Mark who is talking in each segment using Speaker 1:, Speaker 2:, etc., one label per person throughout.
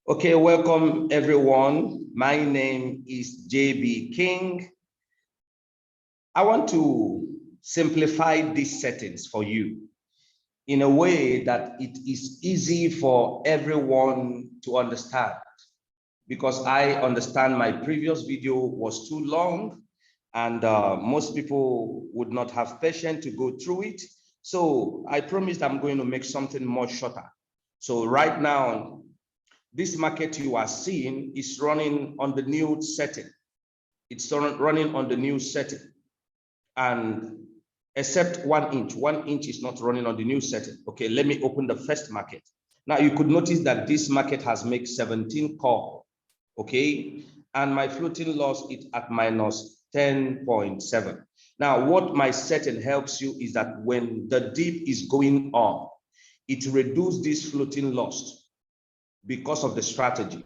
Speaker 1: Okay, welcome everyone. My name is JB King. I want to simplify these settings for you in a way that it is easy for everyone to understand, because I understand my previous video was too long and most people would not have patience to go through it. So I promised I'm going to make something more shorter. So right now, this market you are seeing is running on the new setting. It's running on the new setting. And except 1 inch. 1 inch is not running on the new setting. Okay, let me open the first market. Now you could notice that this market has made 17 call. Okay, and my floating loss is at minus 10.7. Now, what my setting helps you is that when the dip is going on, it reduces this floating loss because of the strategy.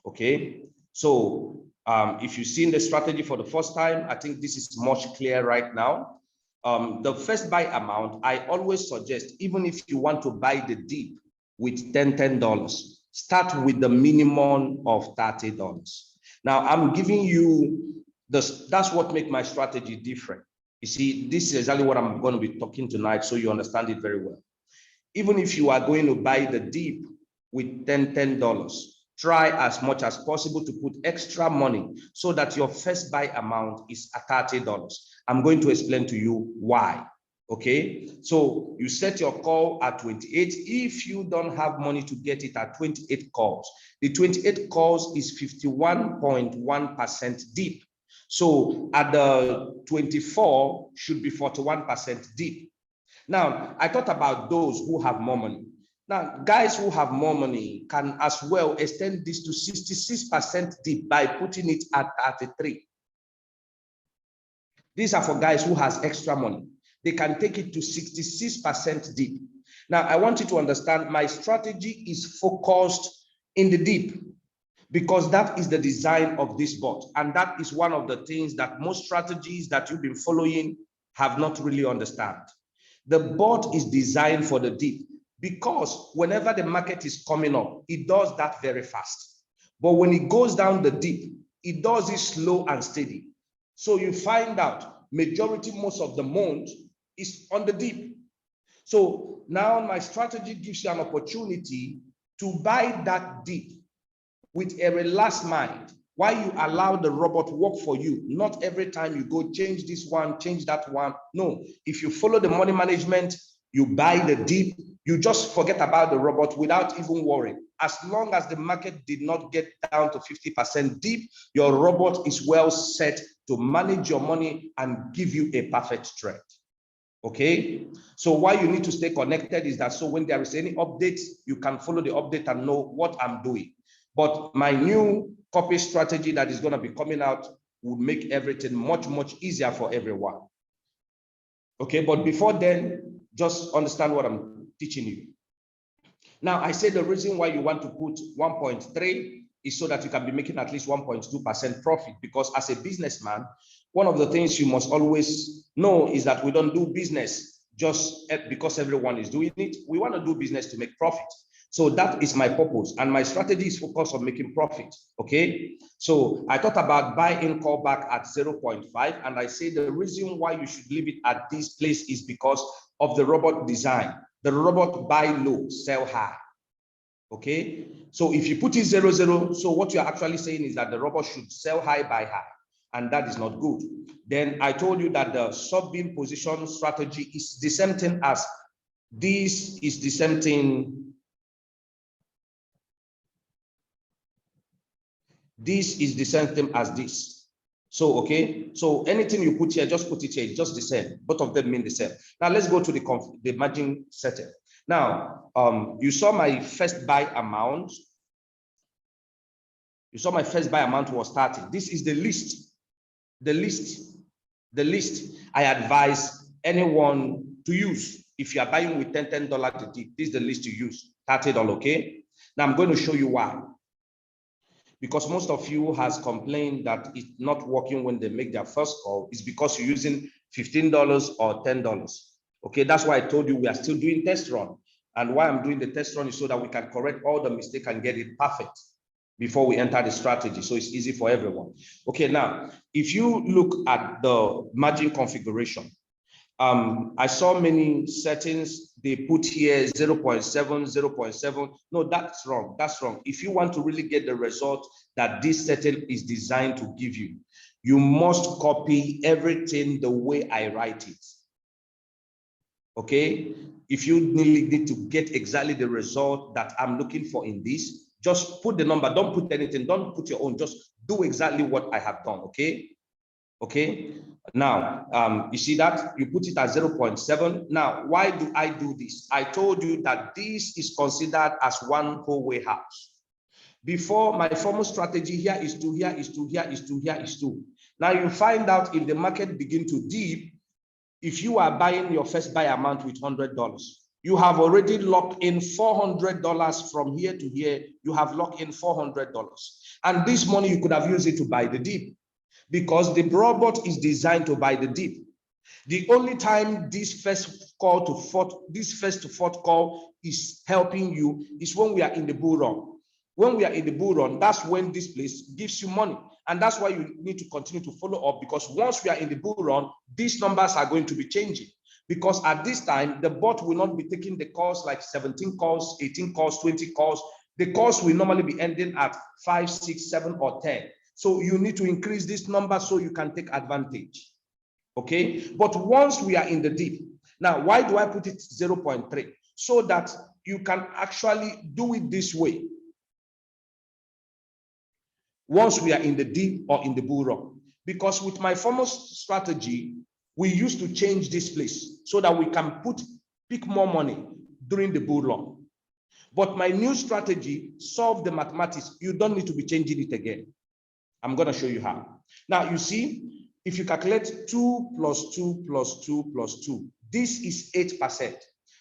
Speaker 1: Okay, so if you've seen the strategy for the first time, I think this is much clearer right now. The first buy amount, I always suggest, even if you want to buy the dip with $10, start with the minimum of $30. Now I'm giving you this, that's what makes my strategy different. You see, this is exactly what I'm going to be talking tonight, so you understand it very well. Even if you are going to buy the dip with $10, try as much as possible to put extra money so that your first buy amount is at $30. I'm going to explain to you why. Okay, so you set your call at 28. If you don't have money to get it at 28 calls, the 28 calls is 51.1% dip. So at the 24 should be 41% dip. Now, I thought about those who have more money. Now, guys who have more money can as well extend this to 66% dip by putting it at 33. These are for guys who has extra money. They can take it to 66% dip. Now, I want you to understand my strategy is focused in the dip because that is the design of this bot. And that is one of the things that most strategies that you've been following have not really understand. The bot is designed for the dip because whenever the market is coming up, it does that very fast. But when it goes down the dip, it does it slow and steady. So you find out majority, most of the month is on the dip. So now my strategy gives you an opportunity to buy that dip with a relaxed mind while you allow the robot work for you. Not every time you go change this one, change that one. No, if you follow the money management, you buy the dip, you just forget about the robot without even worrying. As long as the market did not get down to 50% dip, your robot is well set to manage your money and give you a perfect trade. Okay, so why you need to stay connected is that so when there is any updates, you can follow the update and know what I'm doing. But my new copy strategy that is going to be coming out will make everything much, much easier for everyone. Okay, but before then, just understand what I'm teaching you. Now, I say the reason why you want to put 1.3 is so that you can be making at least 1.2% profit, because as a businessman, one of the things you must always know is that we don't do business just because everyone is doing it. We want to do business to make profit. So that is my purpose, and my strategy is focused on making profit. Okay, so I thought about buying callback at 0.5, and I say the reason why you should leave it at this place is because of the robot design. The robot buy low, sell high. Okay, so if you put it 0.0, so what you're actually saying is that the robot should sell high, buy high, and that is not good. Then I told you that the sub-bin position strategy is the same thing as this, is the same thing. This is the same thing as this. So, okay, so anything you put here, just put it here, it's just the same. Both of them mean the same. Now let's go to the margin setting. Now, you saw my first buy amount. You saw my first buy amount was 30. This is the list. The list I advise anyone to use. If you are buying with $10 to dip, this is the list you use, $30, okay? Now I'm going to show you why. Because most of you has complained that it's not working when they make their first call. It's because you're using $15 or $10. Okay, that's why I told you we are still doing test run. And why I'm doing the test run is so that we can correct all the mistakes and get it perfect. before we enter the strategy, so it's easy for everyone. Okay, now, if you look at the margin configuration, I saw many settings, they put here 0.7, 0.7. No, that's wrong, that's wrong. If you want to really get the result that this setting is designed to give you, you must copy everything the way I write it. Okay, if you need to get exactly the result that I'm looking for in this, just put the number, don't put anything, don't put your own, just do exactly what I have done. Okay, okay. Now, you see that you put it at 0.7. Now, why do I do this? I told you that this is considered as one whole way house. Before, my formal strategy here is to, here is to, here is to, here is to. Now you find out if the market begin to dip, if you are buying your first buy amount with $100, you have already locked in $400 from here to here. You have locked in $400. And this money, you could have used it to buy the dip, because the robot is designed to buy the dip. The only time this first to fourth call is helping you is when we are in the bull run. When we are in the bull run, that's when this place gives you money. And that's why you need to continue to follow up, because once we are in the bull run, these numbers are going to be changing. Because at this time, the bot will not be taking the calls like 17 calls, 18 calls, 20 calls. The calls will normally be ending at 5, 6, 7, or 10. So you need to increase this number so you can take advantage. Okay, but once we are in the dip, now why do I put it 0.3? So that you can actually do it this way. Once we are in the dip or in the bull run, because with my former strategy, we used to change this place so that we can pick more money during the bull run. But my new strategy solve the mathematics. You don't need to be changing it again. I'm going to show you how. Now you see, if you calculate 2 plus 2 plus 2 plus 2, this is 8%.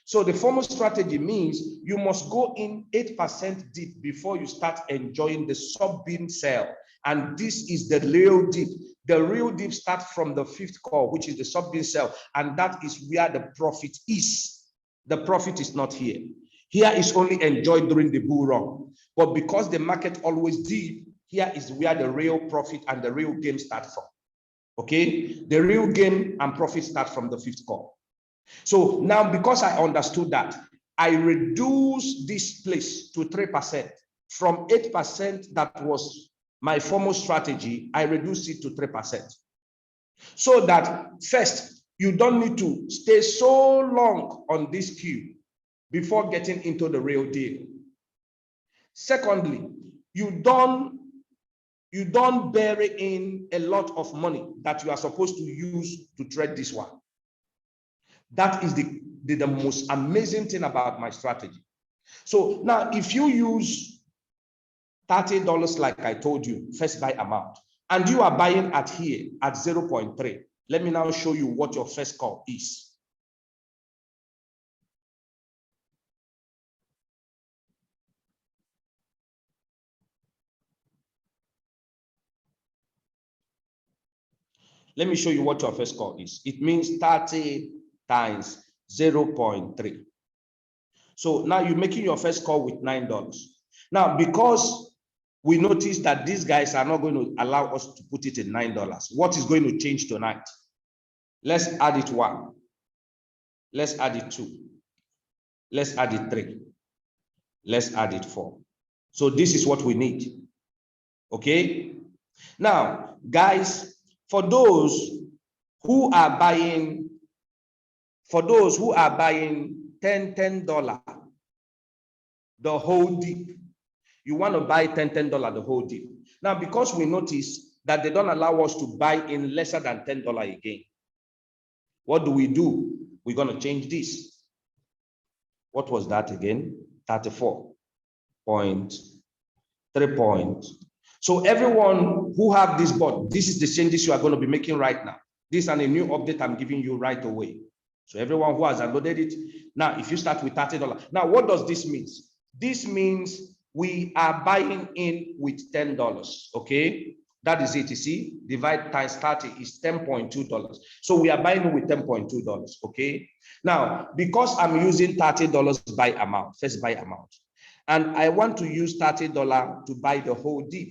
Speaker 1: So the formal strategy means you must go in 8% dip before you start enjoying the sub-bin sell. And this is the real dip. The real dip starts from the fifth call, which is the sub-bin sell. And that is where the profit is. The profit is not here. Here is only enjoyed during the bull run. But because the market always dip, here is where the real profit and the real game start from. Okay? The real game and profit start from the fifth call. So now, because I understood that, I reduced this place to 3%. From 8% that was my formal strategy, I reduced it to 3%. So that first, you don't need to stay so long on this queue before getting into the real deal. Secondly, you don't bury in a lot of money that you are supposed to use to trade this one. That is the most amazing thing about my strategy. So now, if you use $30 like I told you, first buy amount, and you are buying at here at 0.3, let me now show you what your first call is. Let me show you what your first call is. It means 30 times 0.3. So now you're making your first call with $9. Now, because we notice that these guys are not going to allow us to put it in $9, what is going to change tonight? Let's add it 1. Let's add it 2. Let's add it 3. Let's add it 4. So this is what we need. Okay? Now, guys, for those who are buying $10, the whole dip, you want to buy $10, the whole dip. Now, because we notice that they don't allow us to buy in lesser than $10 again, what do? We're going to change this. What was that again? 34.3 points. So everyone who have this bot, this is the changes you are going to be making right now. This is a new update I'm giving you right away. So everyone who has downloaded it, now if you start with $30, now what does this mean? This means we are buying in with $10, okay? That is it, you see, divide times 30 is $10.2. So we are buying with $10.2, okay? Now, because I'm using $30 buy amount, first buy amount, and I want to use $30 to buy the whole dip.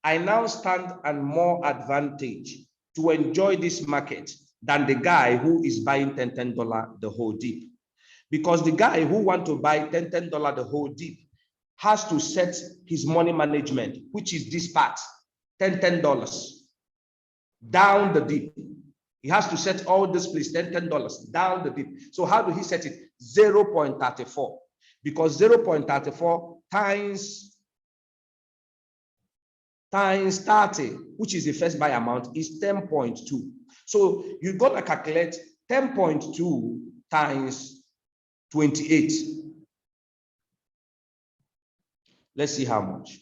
Speaker 1: I now stand on more advantage to enjoy this market than the guy who is buying $10 the whole dip. Because the guy who wants to buy $10 the whole dip has to set his money management, which is this part, $10 down the dip. He has to set all this place, $10 down the dip. So how do he set it? 0.34. Because 0.34 times 30, which is the first buy amount, is 10.2. So you're gonna calculate 10.2 times 28. Let's see how much.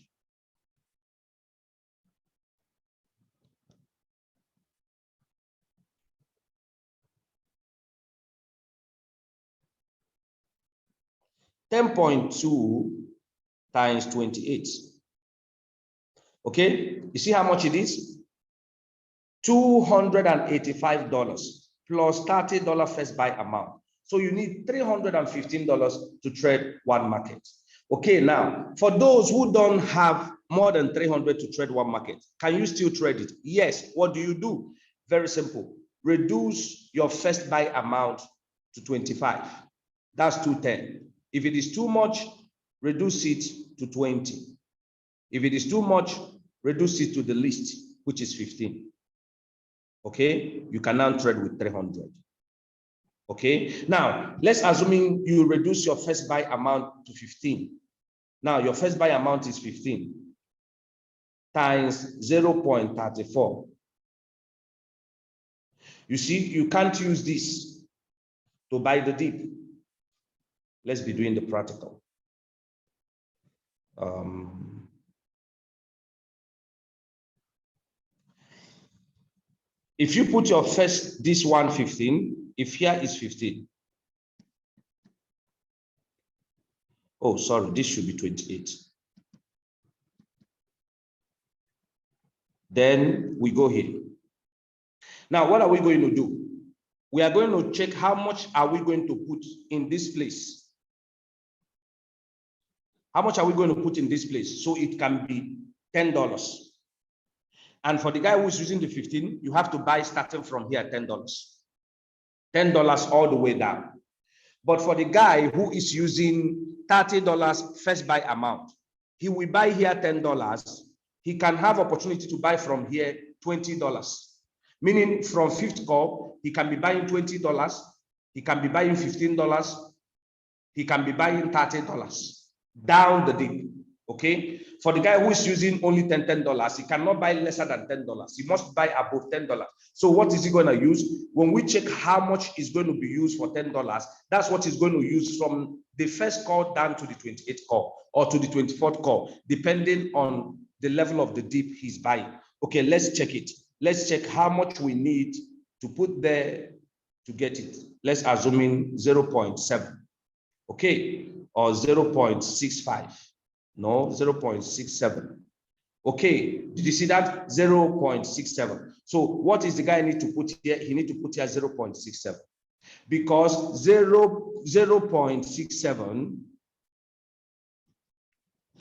Speaker 1: $10.2 times 28. Okay, you see how much it is? $285 plus $30 first buy amount. So you need $315 to trade one market. Okay, now for those who don't have more than 300 to trade one market, can you still trade it? Yes. What do you do? Very simple. Reduce your first buy amount to 25. That's 210. If it is too much, reduce it to 20. If it is too much, reduce it to the least, which is 15. Okay, you can now trade with 300. Okay, now let's assume you reduce your first buy amount to 15. Now your first buy amount is 15 times 0.34. You see, you can't use this to buy the dip. Let's be doing the practical. If you put your first, this one 15, if here is 15. Oh, sorry, this should be 28. Then we go here. Now, what are we going to do? We are going to check how much are we going to put in this place. How much are we going to put in this place? So it can be $10. And for the guy who is using the 15, you have to buy starting from here $10. $10 all the way down. But for the guy who is using $30 first buy amount, he will buy here $10. He can have opportunity to buy from here $20. Meaning from fifth call, he can be buying $20. He can be buying $15. He can be buying $30 down the dip. Okay, for the guy who is using only $10, he cannot buy lesser than $10. He must buy above $10. So what is he going to use? When we check how much is going to be used for $10, that's what he's going to use from the first call down to the 28th call or to the 24th call, depending on the level of the dip he's buying. Okay, let's check it. Let's check how much we need to put there to get it. Let's assume in 0.7, okay, or 0.65. No, 0.67. Okay, did you see that? 0.67. So what is the guy need to put here? He need to put here 0.67 because 0.67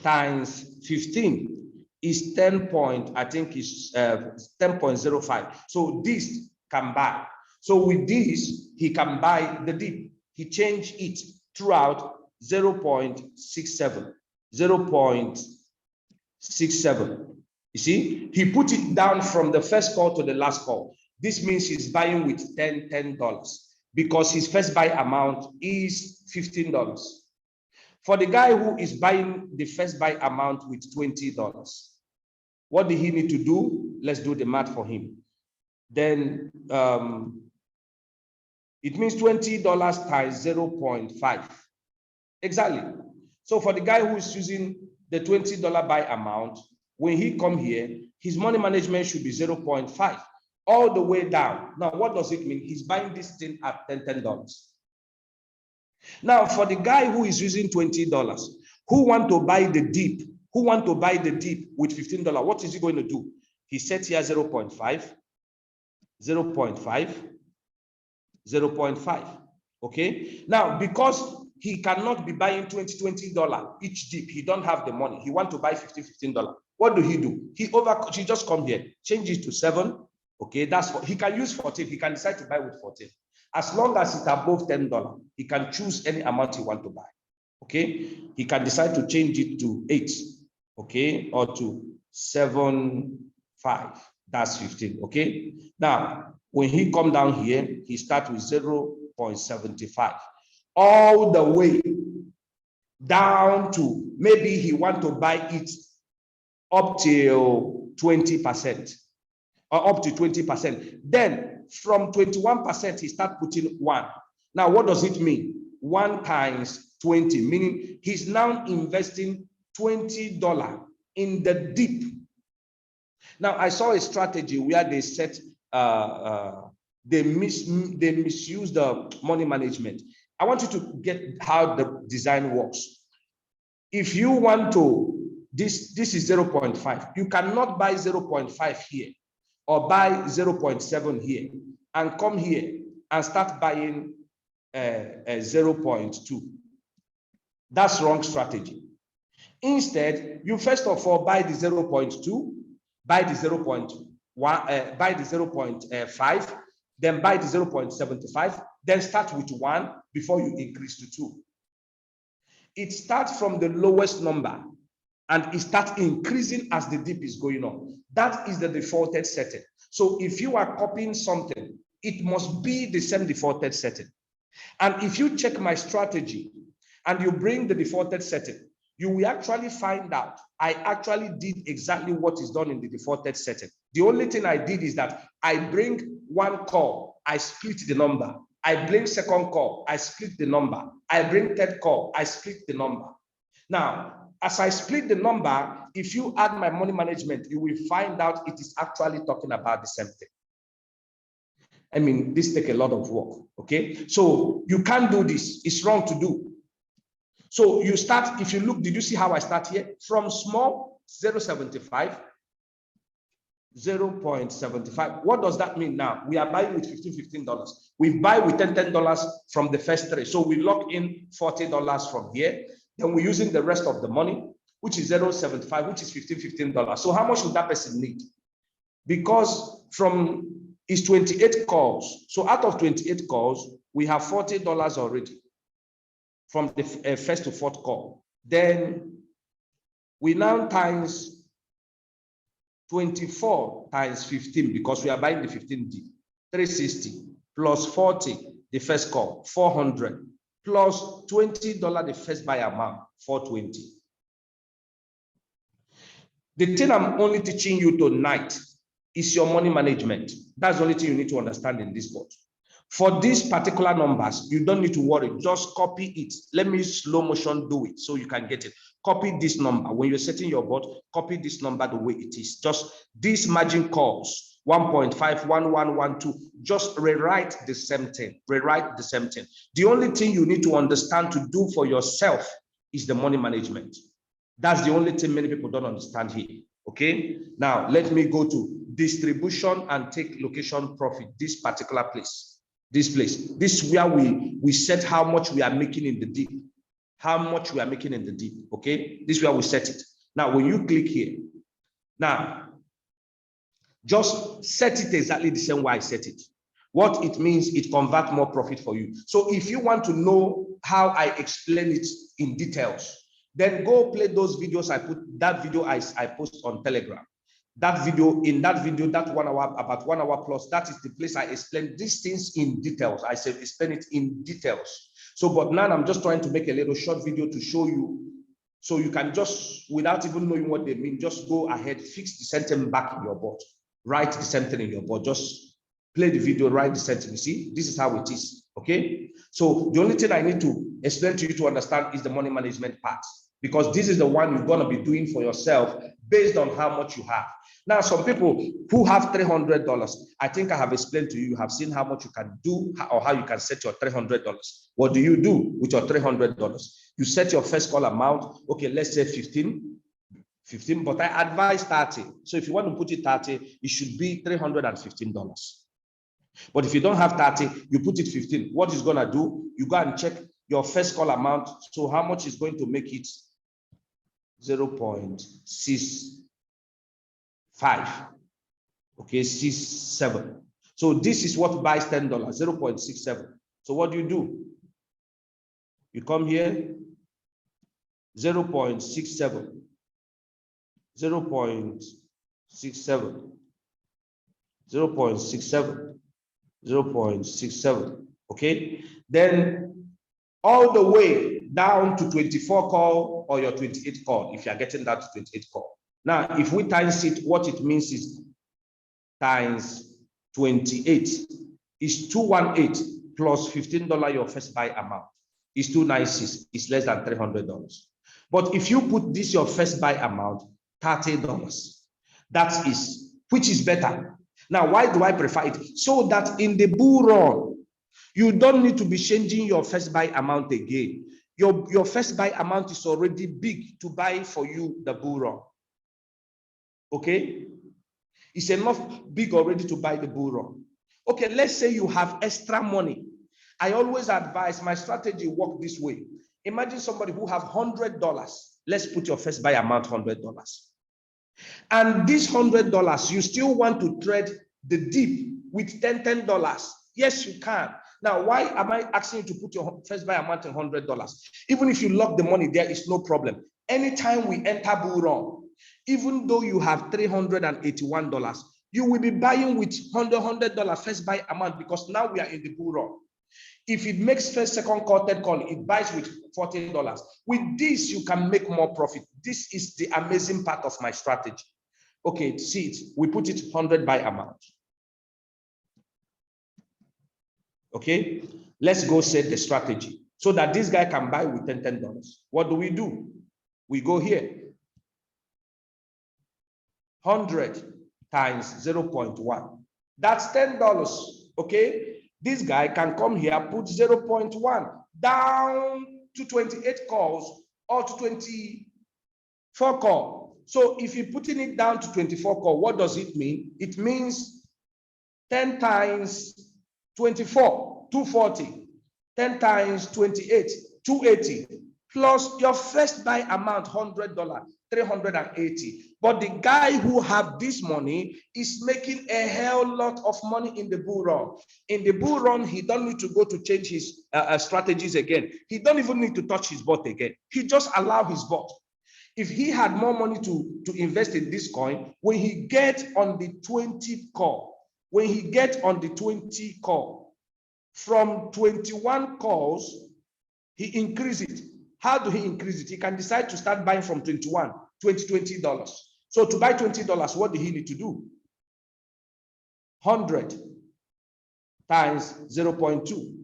Speaker 1: times 15 is 10 point, I think is 10.05. So this can buy. So with this, he can buy the dip. He changed it throughout 0.67. 0.67. You see, he put it down from the first call to the last call. This means he's buying with $10 because his first buy amount is $15. For the guy who is buying the first buy amount with $20, what did he need to do? Let's do the math for him. Then it means $20 times 0.5. Exactly. So for the guy who is using the $20 buy amount, when he come here, his money management should be 0.5 all the way down. Now, what does it mean? He's buying this thing at $10. Now, for the guy who is using $20, who want to buy the dip, with $15, what is he going to do? He sets here 0.5, 0.5, 0.5. Okay. Now, because he cannot be buying $20 each dip. He don't have the money. He want to buy $15. What do? He just come here, change it to 7. Okay, he can use 14. He can decide to buy with 14. As long as it's above $10, he can choose any amount he want to buy. Okay, he can decide to change it to 8, okay, or to 7.5. That's 15. Okay, now when he come down here, he starts with 0.75, all the way down to maybe he want to buy it up till 20% or up to 20%. Then from 21%, he start putting 1. Now, what does it mean? 1 times 20, meaning he's now investing $20 in the dip. Now, I saw a strategy where they set, they misuse the money management. I want you to get how the design works. If you want to, this is 0.5. You cannot buy 0.5 here or buy 0.7 here and come here and start buying 0.2. That's wrong strategy. Instead, you first of all buy the 0.2, buy the 0.1, buy the 0.5, then buy the 0.75, then start with 1 before you increase to 2. It starts from the lowest number and it starts increasing as the dip is going on. That is the defaulted setting. So if you are copying something, it must be the same defaulted setting. And if you check my strategy and you bring the defaulted setting, you will actually find out I actually did exactly what is done in the defaulted setting. The only thing I did is that I bring 1 call, I split the number. I bring 2nd call, I split the number. I bring 3rd call, I split the number. Now, as I split the number, if you add my money management, you will find out it is actually talking about the same thing. I mean, this takes a lot of work, okay? So you can't do this. It's wrong to do. So you start, if you look, did you see how I start here? From small, 0.75, 0.75. What does that mean now? We are buying with $15. We buy with $10 from the first 3. So we lock in $40 from here. Then we're using the rest of the money, which is 0.75, which is $15. So how much would that person need? Because it's 28 calls. So out of 28 calls, we have $40 already from the first to 4th call. Then we now times 24 times 15 because we are buying the 15D, 360 plus 40, the first call, 400 plus $20, the first buy amount, 420. The thing I'm only teaching you tonight is your money management. That's the only thing you need to understand in this board. For these particular numbers, you don't need to worry. Just copy it. Let me slow motion do it so you can get it. Copy this number. When you're setting your board, copy this number the way it is. Just these margin calls, 1.5, 1112, just rewrite the same thing. Rewrite the same thing. The only thing you need to understand to do for yourself is the money management. That's the only thing many people don't understand here. Okay, now let me go to distribution and take location profit, this particular place. This is where we set how much we are making in the dip. How much we are making in the dip. Okay, this is where we set it. Now, when you click here, now just set it exactly the same way I set it. What it means, it converts more profit for you. So if you want to know how I explain it in details, then go play those videos. I put that video I post on Telegram. That video, that 1 hour, about 1 hour plus, that is the place I explain these things in details. I say explain it in details. So, but now I'm just trying to make a little short video to show you, so you can just, without even knowing what they mean, just go ahead, fix the sentence back in your board, write the sentence in your board, just play the video, write the sentence. See, this is how it is. Okay. So the only thing I need to explain to you to understand is the money management part, because this is the one you're going to be doing for yourself based on how much you have. Now, some people who have $300, I think I have explained to you, you have seen how much you can do or how you can set your $300. What do you do with your $300? You set your first call amount. Okay, let's say 15, but I advise 30. So if you want to put it 30, it should be $315. But if you don't have 30, you put it 15. What is going to do? You go and check your first call amount. So how much is going to make it? 0.65. Okay, 67. So this is what buys $10, 0.67. So what do? You come here, 0.67, 0.67, 0.67, 0.67. Okay, then all the way down to 24 call or your 28 call, if you are getting that to 28 call. Now, if we times it, what it means is times 28 is 218 plus $15 your first buy amount is 296. It's less than $300. But if you put this your first buy amount, $30, that is, which is better. Now, why do I prefer it? So that in the bull run, you don't need to be changing your first buy amount again. Your first buy amount is already big to buy for you the bull run. Okay? It's enough big already to buy the bull run. Okay, let's say you have extra money. I always advise, my strategy work this way. Imagine somebody who have $100. Let's put your first buy amount $100. And this $100, you still want to trade the dip with $10. Yes, you can. Now, why am I asking you to put your first buy amount in $100? Even if you lock the money, there is no problem. Anytime we enter bull run, even though you have $381, you will be buying with $100 first buy amount because now we are in the bull run. If it makes first, second call, third call, it buys with $40. With this, you can make more profit. This is the amazing part of my strategy. Okay, see it. We put it 100 buy amount. Okay, let's go set the strategy so that this guy can buy with $10. What do? We go here. 100 times 0.1. That's $10. Okay. This guy can come here, put 0.1 down to 28 calls or to 24 calls. So if you're putting it down to 24 calls, what does it mean? It means 10 times 24, 240. 10 times 28, 280. Plus your first buy amount, $100, 380. But the guy who have this money is making a hell lot of money in the bull run. In the bull run, he don't need to go to change his strategies again. He don't even need to touch his bot again. He just allow his bot. If he had more money to invest in this coin, when he get on the 20 call, from 21 calls, he increase it. How do he increase it? He can decide to start buying from 21, $20. So to buy $20, what do he need to do? 100 times 0.2.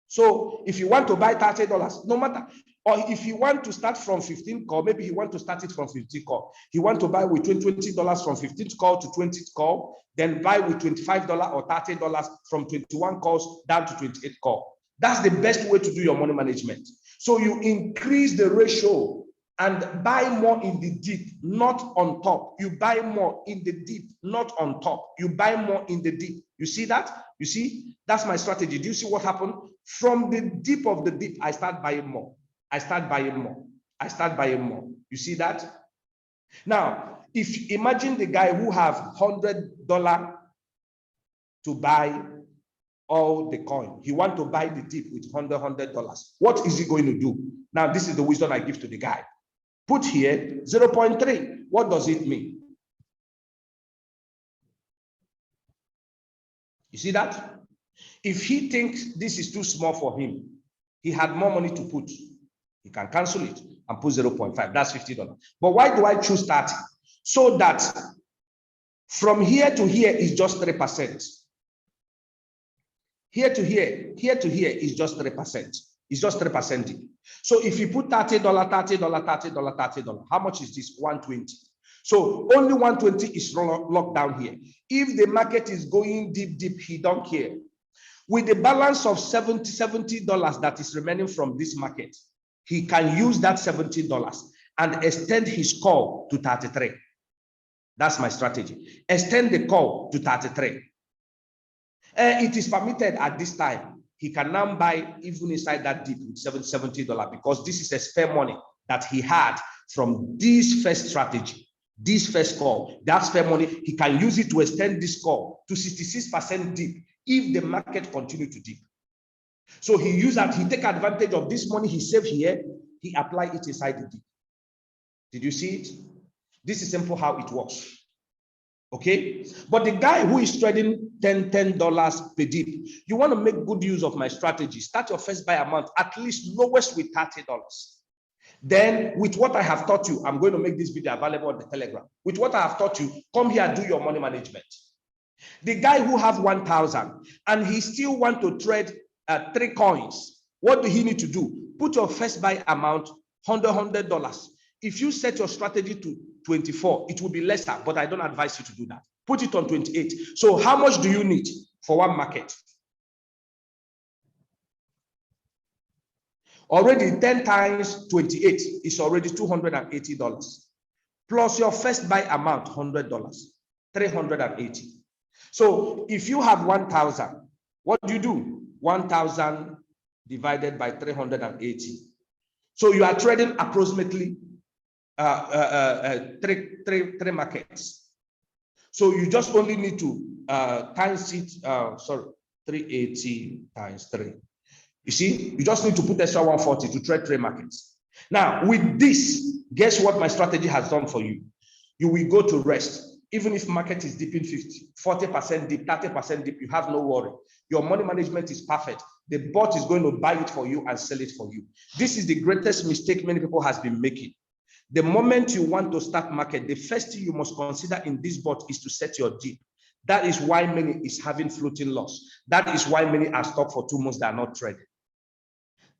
Speaker 1: So if you want to buy $30, no matter, or if you want to start from 15 call, maybe he want to start it from 15 call. He want to buy with $20 from 15th call to 20th call, then buy with $25 or $30 from 21 calls down to 28 call. That's the best way to do your money management. So you increase the ratio and buy more in the deep, not on top. You buy more in the deep, not on top. You buy more in the deep. You see that? You see? That's my strategy. Do you see what happened? From the deep of the deep, I start buying more. I start buying more. I start buying more. You see that? Now, if imagine the guy who have $100 to buy all the coin. He want to buy the dip with $100. What is he going to do? Now, this is the wisdom I give to the guy. Put here 0.3. What does it mean? You see that? If he thinks this is too small for him, he had more money to put. He can cancel it and put 0.5. That's $50. But why do I choose 30? So that from here to here is just 3%. Here to here is just 3%. It's just 3%. So if you put $30, how much is this? 120. So only 120 is locked down here. If the market is going deep, he don't care. With the balance of $70 that is remaining from this market, he can use that $70 and extend his call to 33. That's my strategy. Extend the call to 33. It is permitted at this time. he can now buy even inside that dip with $70 because this is a spare money that he had from this first strategy, this first call. That spare money, he can use it to extend this call to 66% dip if the market continue to dip. So he use that, he take advantage of this money he saved here, he apply it inside the dip. Did you see it? This is simple how it works. Okay, but the guy who is trading $10 per dip, you want to make good use of my strategy. Start your first buy amount at least lowest with $30. Then with what I have taught you, I'm going to make this video available on the Telegram. With what I have taught you, come here and do your money management. The guy who have 1,000 and he still want to trade 3 coins, what do he need to do? Put your first buy amount $100. If you set your strategy to 24, it will be lesser, but I don't advise you to do that. Put it on 28. So how much do you need for one market? Already 10 times 28 is already $280. Plus your first buy amount, $100, 380. So if you have 1,000, what do you do? 1,000 divided by 380. So you are trading approximately three markets. So you just only need to times it, 380 times 3. You see, you just need to put extra 140 to trade 3 markets. Now, with this, guess what my strategy has done for you? You will go to rest. Even if market is dipping 40% dip, 30% dip, you have no worry. Your money management is perfect. The bot is going to buy it for you and sell it for you. This is the greatest mistake many people has been making. The moment you want to start market, the first thing you must consider in this bot is to set your dip. That is why many is having floating loss. That is why many are stuck for 2 months that are not trading.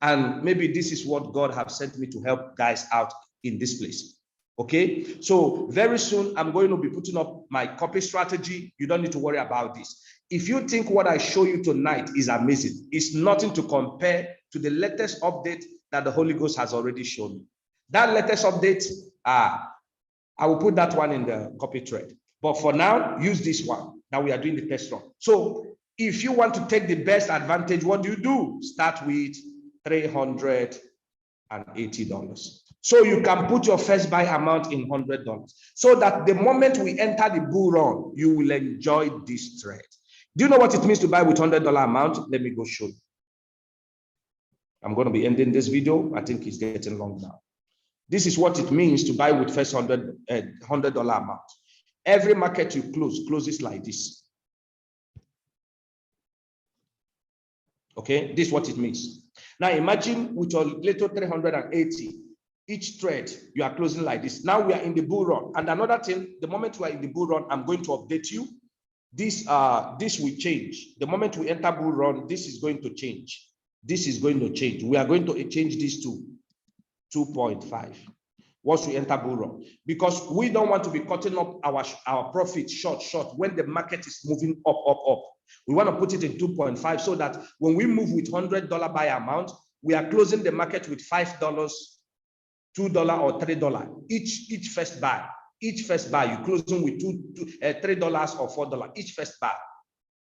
Speaker 1: And maybe this is what God have sent me to help guys out in this place. Okay, so very soon I'm going to be putting up my copy strategy. You don't need to worry about this. If you think what I show you tonight is amazing, it's nothing to compare to the latest update that the Holy Ghost has already shown you. That latest update, I will put that one in the copy thread. But for now, use this one. Now we are doing the test run. So if you want to take the best advantage, what do? Start with $380. So you can put your first buy amount in $100. So that the moment we enter the bull run, you will enjoy this trade. Do you know what it means to buy with $100 amount? Let me go show you. I'm going to be ending this video. I think it's getting long now. This is what it means to buy with first $100 amount. Every market you closes like this. Okay, this is what it means. Now imagine with your little 380, each trade you are closing like this. Now we are in the bull run. And another thing, the moment we are in the bull run, I'm going to update you. This will change. The moment we enter bull run, this is going to change. This is going to change. We are going to change this to 2.5 once we enter bull run, because we don't want to be cutting up our profit short when the market is moving up. We want to put it in 2.5 so that when we move with $100 buy amount, we are closing the market with $5, $2 or $3 each first buy. Each first buy, you're closing with $3 or $4 each first buy.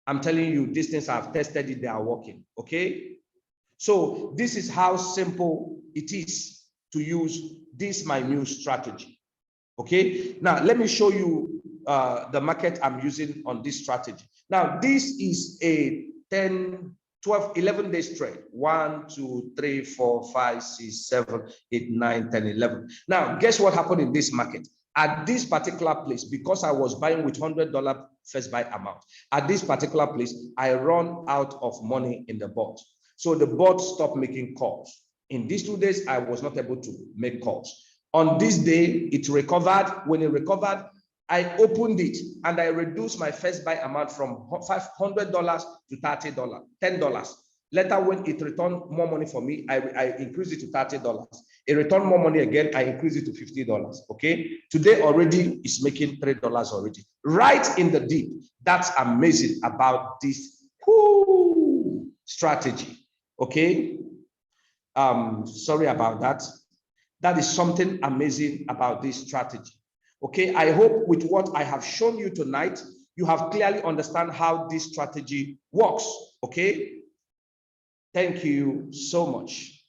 Speaker 1: I'm telling you, these things I've tested it, they are working. Okay, so this is how simple it is to use this my new strategy. Okay, now let me show you the market I'm using on this strategy. Now this is a 10, 12, 11 days trade. 1, 2, 3, 4, 5, 6, 7, 8, 9, 10, 11. Now guess what happened in this market? At this particular place, because I was buying with $100 first buy amount, at this particular place, I run out of money in the bot. So the bot stopped making calls. In these 2 days, I was not able to make calls. On this day, it recovered. When it recovered, I opened it and I reduced my first buy amount from $500 to $30, $10. Later, when it returned more money for me, I increased it to $30. It returned more money again, I increased it to $50. Okay, today already it's making $3 already, right in the deep. That's amazing about this strategy. Okay, sorry about that. That is something amazing about this strategy. Okay, I hope with what I have shown you tonight, you have clearly understand how this strategy works. Okay, Thank you so much.